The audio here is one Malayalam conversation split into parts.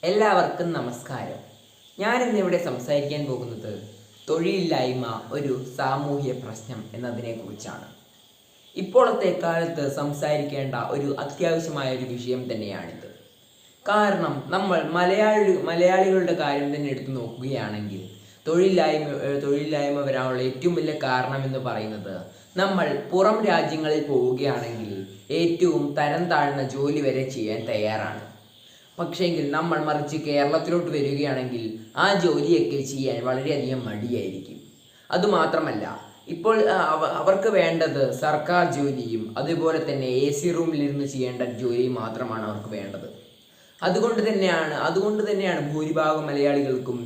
എല്ലാവർക്കും നമസ്കാരം. ഞാനിന്നിവിടെ സംസാരിക്കാൻ പോകുന്നത് തൊഴിലില്ലായ്മ ഒരു സാമൂഹ്യ പ്രശ്നം എന്നതിനെക്കുറിച്ചാണ്. ഇപ്പോഴത്തെ കാലത്ത് സംസാരിക്കേണ്ട ഒരു അത്യാവശ്യമായ ഒരു വിഷയം തന്നെയാണിത്. കാരണം നമ്മൾ മലയാളികളുടെ കാര്യം തന്നെ എടുത്തു നോക്കുകയാണെങ്കിൽ തൊഴിലില്ലായ്മ വരാനുള്ള ഏറ്റവും വലിയ കാരണം എന്ന് പറയുന്നത്, നമ്മൾ പുറം രാജ്യങ്ങളിൽ പോവുകയാണെങ്കിൽ ഏറ്റവും തരം താഴ്ന്ന ജോലി വരെ ചെയ്യാൻ തയ്യാറാണ്. പക്ഷേങ്കിൽ നമ്മൾ മറിച്ച് കേരളത്തിലോട്ട് വരികയാണെങ്കിൽ ആ ജോലിയൊക്കെ ചെയ്യാൻ വളരെയധികം മടിയായിരിക്കും. അതുമാത്രമല്ല, ഇപ്പോൾ അവർക്ക് വേണ്ടത് സർക്കാർ ജോലിയും അതുപോലെ തന്നെ AC റൂമിലിരുന്ന് ചെയ്യേണ്ട ജോലിയും മാത്രമാണ് അവർക്ക് വേണ്ടത്. അതുകൊണ്ട് തന്നെയാണ് ഭൂരിഭാഗം മലയാളികൾക്കും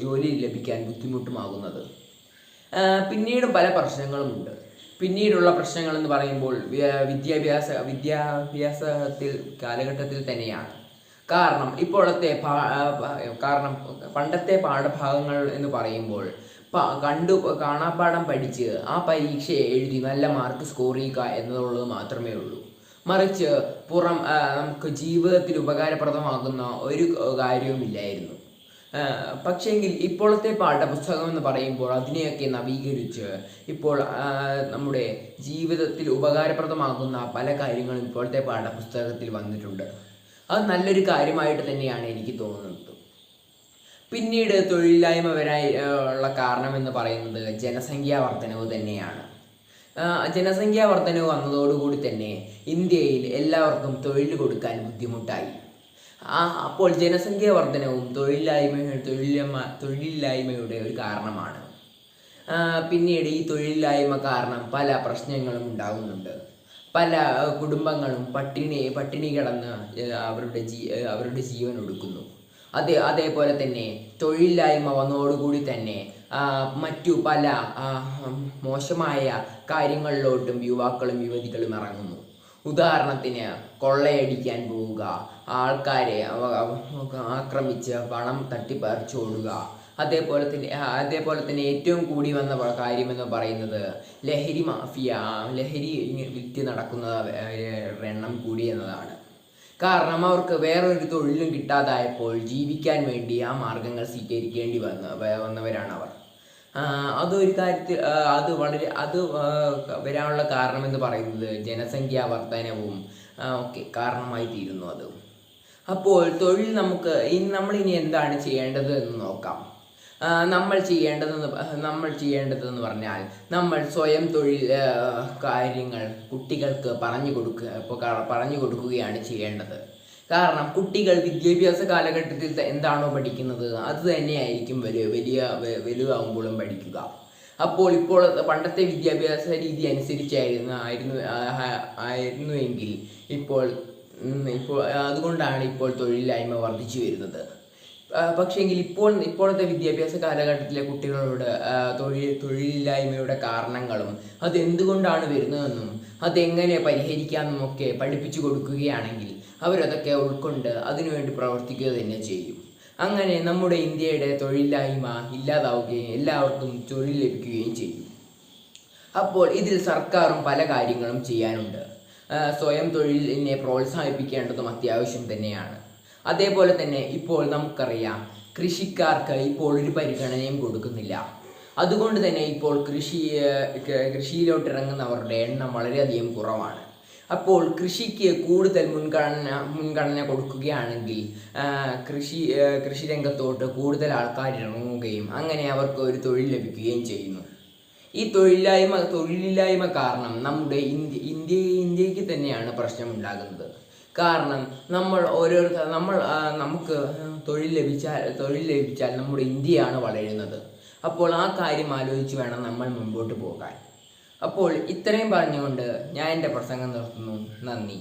ജോലി ലഭിക്കാൻ ബുദ്ധിമുട്ടുമാകുന്നത്. പിന്നീടും പല പ്രശ്നങ്ങളുമുണ്ട്. പിന്നീടുള്ള പ്രശ്നങ്ങൾ എന്ന് പറയുമ്പോൾ വിദ്യാഭ്യാസത്തിൽ കാലഘട്ടത്തിൽ തന്നെയാണ്. കാരണം പണ്ടത്തെ പാഠഭാഗങ്ങൾ എന്ന് പറയുമ്പോൾ കാണാപ്പാഠം പഠിച്ച് ആ പരീക്ഷ എഴുതി നല്ല മാർക്ക് സ്കോർ ചെയ്യുക എന്നുള്ളത് മാത്രമേ ഉള്ളൂ. മറിച്ച് നമുക്ക് ജീവിതത്തിൽ ഉപകാരപ്രദമാകുന്ന ഒരു കാര്യവുമില്ലായിരുന്നു. പക്ഷേങ്കിൽ ഇപ്പോഴത്തെ പാഠപുസ്തകം എന്ന് പറയുമ്പോൾ അതിനെയൊക്കെ നവീകരിച്ച് ഇപ്പോൾ നമ്മുടെ ജീവിതത്തിൽ ഉപകാരപ്രദമാകുന്ന പല കാര്യങ്ങളും ഇപ്പോഴത്തെ പാഠപുസ്തകത്തിൽ വന്നിട്ടുണ്ട്. അത് നല്ലൊരു കാര്യമായിട്ട് തന്നെയാണ് എനിക്ക് തോന്നുന്നത്. പിന്നീട് തൊഴിലില്ലായ്മ വരാൻ ഉള്ള കാരണം എന്ന് പറയുന്നത് ജനസംഖ്യാ വർധനവ് തന്നെയാണ്. ജനസംഖ്യാ വർധനവ് വന്നതോടുകൂടി തന്നെ ഇന്ത്യയിൽ എല്ലാവർക്കും തൊഴിൽ കൊടുക്കാൻ ബുദ്ധിമുട്ടായി. അപ്പോൾ ജനസംഖ്യാ വർധനവും തൊഴിലില്ലായ്മയുടെ ഒരു കാരണമാണ്. പിന്നീട് ഈ തൊഴിലില്ലായ്മ കാരണം പല പ്രശ്നങ്ങളും ഉണ്ടാകുന്നുണ്ട്. പല കുടുംബങ്ങളും പട്ടിണി കിടന്ന് അവരുടെ ജീവൻ ഒടുക്കുന്നു. അതേപോലെ തന്നെ തൊഴിലില്ലായ്മ വന്നതോടുകൂടി തന്നെ മറ്റു പല മോശമായ കാര്യങ്ങളിലോട്ടും യുവാക്കളും യുവതികളും ഇറങ്ങുന്നു. ഉദാഹരണത്തിന് കൊള്ളയടിക്കാൻ പോവുക, ആൾക്കാരെ ആക്രമിച്ച് പണം തട്ടിപ്പറിച്ചോടുക. അതേപോലെ തന്നെ ഏറ്റവും കൂടി വന്ന കാര്യമെന്ന് പറയുന്നത് ലഹരി വിറ്റ് നടക്കുന്ന എണ്ണം കൂടി എന്നതാണ്. കാരണം അവർക്ക് വേറൊരു തൊഴിലും കിട്ടാതായപ്പോൾ ജീവിക്കാൻ വേണ്ടി ആ മാർഗങ്ങൾ സ്വീകരിക്കേണ്ടി വന്നവരാണ് അവർ. അതൊരു കാര്യത്തിൽ വരാനുള്ള കാരണമെന്ന് പറയുന്നത് ജനസംഖ്യാ വർധനവും ഒക്കെ കാരണമായി തീരുന്നു അത്. അപ്പോൾ തൊഴിൽ നമ്മളിനി എന്താണ് ചെയ്യേണ്ടത് എന്ന് നോക്കാം. നമ്മൾ ചെയ്യേണ്ടതെന്ന് പറഞ്ഞാൽ, നമ്മൾ സ്വയം തൊഴിൽ കാര്യങ്ങൾ കുട്ടികൾക്ക് പറഞ്ഞു കൊടുക്കുകയാണ് ചെയ്യേണ്ടത്. കാരണം കുട്ടികൾ വിദ്യാഭ്യാസ കാലഘട്ടത്തിൽ എന്താണോ പഠിക്കുന്നത് അത് തന്നെയായിരിക്കും വലുതാവുമ്പോഴും പഠിക്കുക. അപ്പോൾ പണ്ടത്തെ വിദ്യാഭ്യാസ രീതി ആയിരുന്നുവെങ്കിൽ ഇപ്പോൾ അതുകൊണ്ടാണ് ഇപ്പോൾ തൊഴിലില്ലായ്മ വർദ്ധിച്ചു വരുന്നത്. പക്ഷേങ്കിൽ ഇപ്പോഴത്തെ വിദ്യാഭ്യാസ കാലഘട്ടത്തിലെ കുട്ടികളോട് തൊഴിലില്ലായ്മയുടെ കാരണങ്ങളും അതെന്തുകൊണ്ടാണ് വരുന്നതെന്നും അതെങ്ങനെ പരിഹരിക്കാമെന്നും ഒക്കെ പഠിപ്പിച്ചു കൊടുക്കുകയാണെങ്കിൽ അവരതൊക്കെ ഉൾക്കൊണ്ട് അതിനുവേണ്ടി പ്രവർത്തിക്കുക തന്നെ ചെയ്യും. അങ്ങനെ നമ്മുടെ ഇന്ത്യയുടെ തൊഴിലില്ലായ്മ ഇല്ലാതാവുകയും എല്ലാവർക്കും തൊഴിൽ ലഭിക്കുകയും ചെയ്യും. അപ്പോൾ ഇതിൽ സർക്കാരും പല കാര്യങ്ങളും ചെയ്യാനുണ്ട്. സ്വയം തൊഴിലിനെ പ്രോത്സാഹിപ്പിക്കേണ്ടതും അത്യാവശ്യം തന്നെയാണ്. അതേപോലെ തന്നെ ഇപ്പോൾ നമുക്കറിയാം, കൃഷിക്കാർക്ക് ഇപ്പോൾ ഒരു പരിഗണനയും കൊടുക്കുന്നില്ല. അതുകൊണ്ട് തന്നെ ഇപ്പോൾ കൃഷിയിലോട്ട് ഇറങ്ങുന്നവരുടെ എണ്ണം വളരെയധികം കുറവാണ്. അപ്പോൾ കൃഷിക്ക് കൂടുതൽ മുൻഗണന കൊടുക്കുകയാണെങ്കിൽ കൃഷി രംഗത്തോട്ട് കൂടുതൽ ആൾക്കാർ ഇറങ്ങുകയും അങ്ങനെ അവർക്ക് ഒരു തൊഴിൽ ലഭിക്കുകയും ചെയ്യുന്നു. ഈ തൊഴിലില്ലായ്മ കാരണം നമ്മുടെ ഇന്ത്യക്ക് തന്നെയാണ് പ്രശ്നമുണ്ടാകുന്നത്. കാരണം നമുക്ക് തൊഴിൽ ലഭിച്ചാൽ നമ്മുടെ ഇന്ത്യയാണ് വളരുന്നത്. അപ്പോൾ ആ കാര്യം ആലോചിച്ച് വേണം നമ്മൾ മുമ്പോട്ട് പോകാൻ. അപ്പോൾ ഇത്രയും പറഞ്ഞുകൊണ്ട് ഞാൻ എൻ്റെ പ്രസംഗം നിർത്തുന്നു. നന്ദി.